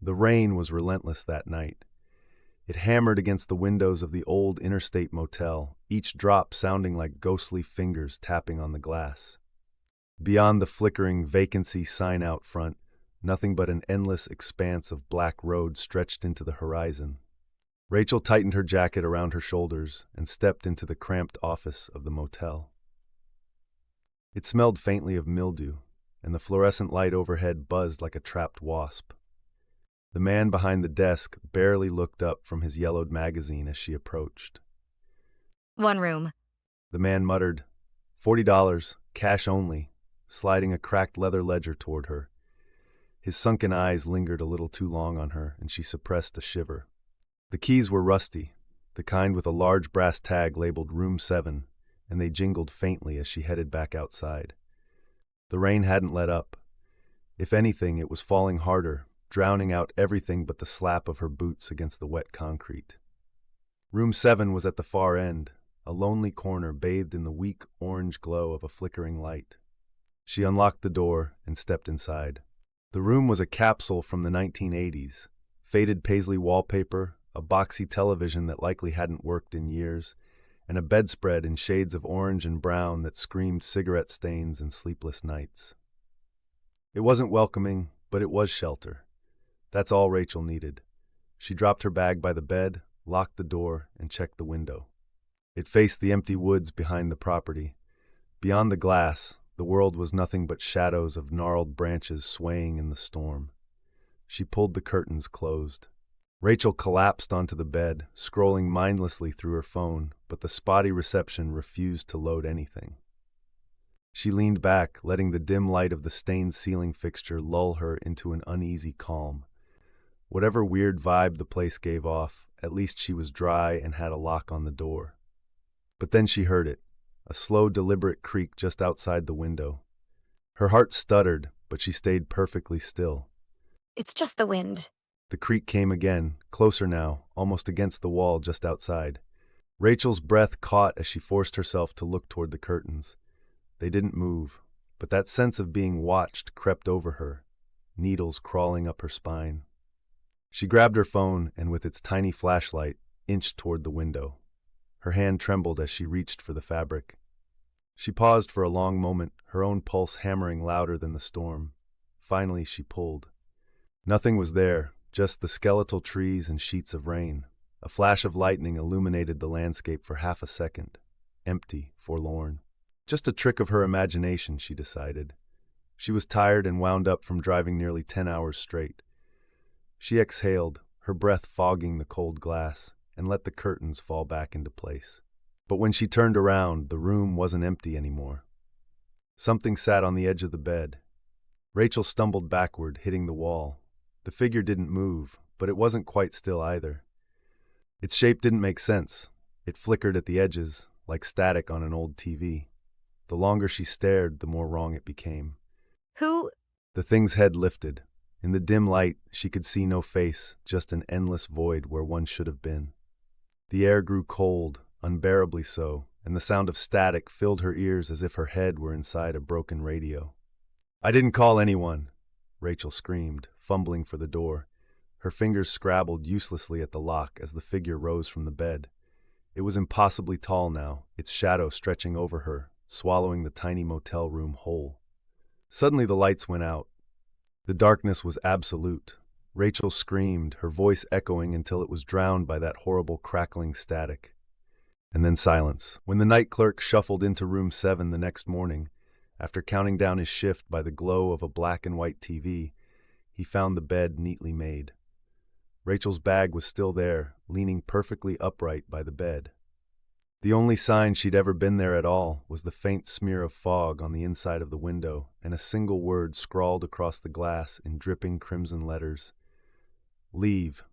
The rain was relentless that night. It hammered against the windows of the old Interstate Motel, each drop sounding like ghostly fingers tapping on the glass. Beyond the flickering vacancy sign out front, nothing but an endless expanse of black road stretched into the horizon. Rachel tightened her jacket around her shoulders and stepped into the cramped office of the motel. It smelled faintly of mildew, and the fluorescent light overhead buzzed like a trapped wasp. The man behind the desk barely looked up from his yellowed magazine as she approached. One room. The man muttered, $40, cash only, sliding a cracked leather ledger toward her. His sunken eyes lingered a little too long on her, and she suppressed a shiver. The keys were rusty, the kind with a large brass tag labeled Room 7, and they jingled faintly as she headed back outside. The rain hadn't let up. If anything, it was falling harder, drowning out everything but the slap of her boots against the wet concrete. Room 7 was at the far end, a lonely corner bathed in the weak orange glow of a flickering light. She unlocked the door and stepped inside. The room was a capsule from the 1980s, faded paisley wallpaper, a boxy television that likely hadn't worked in years, and a bedspread in shades of orange and brown that screamed cigarette stains and sleepless nights. It wasn't welcoming, but it was shelter. That's all Rachel needed. She dropped her bag by the bed, locked the door, and checked the window. It faced the empty woods behind the property. Beyond the glass, the world was nothing but shadows of gnarled branches swaying in the storm. She pulled the curtains closed. Rachel collapsed onto the bed, scrolling mindlessly through her phone, but the spotty reception refused to load anything. She leaned back, letting the dim light of the stained ceiling fixture lull her into an uneasy calm. Whatever weird vibe the place gave off, at least she was dry and had a lock on the door. But then she heard it, a slow, deliberate creak just outside the window. Her heart stuttered, but she stayed perfectly still. It's just the wind. The creak came again, closer now, almost against the wall just outside. Rachel's breath caught as she forced herself to look toward the curtains. They didn't move, but that sense of being watched crept over her, needles crawling up her spine. She grabbed her phone and, with its tiny flashlight, inched toward the window. Her hand trembled as she reached for the fabric. She paused for a long moment, her own pulse hammering louder than the storm. Finally, she pulled. Nothing was there, just the skeletal trees and sheets of rain. A flash of lightning illuminated the landscape for half a second. Empty, forlorn. Just a trick of her imagination, she decided. She was tired and wound up from driving nearly 10 hours straight. She exhaled, her breath fogging the cold glass, and let the curtains fall back into place. But when she turned around, the room wasn't empty anymore. Something sat on the edge of the bed. Rachel stumbled backward, hitting the wall. The figure didn't move, but it wasn't quite still either. Its shape didn't make sense. It flickered at the edges, like static on an old TV. The longer she stared, the more wrong it became. Who? The thing's head lifted. In the dim light, she could see no face, just an endless void where one should have been. The air grew cold, unbearably so, and the sound of static filled her ears as if her head were inside a broken radio. "I didn't call anyone," Rachel screamed, fumbling for the door. Her fingers scrabbled uselessly at the lock as the figure rose from the bed. It was impossibly tall now, its shadow stretching over her, swallowing the tiny motel room whole. Suddenly the lights went out. The darkness was absolute. Rachel screamed, her voice echoing until it was drowned by that horrible crackling static. And then silence. When the night clerk shuffled into room 7 the next morning, after counting down his shift by the glow of a black and white TV, he found the bed neatly made. Rachel's bag was still there, leaning perfectly upright by the bed. The only sign she'd ever been there at all was the faint smear of fog on the inside of the window and a single word scrawled across the glass in dripping crimson letters. "Leave."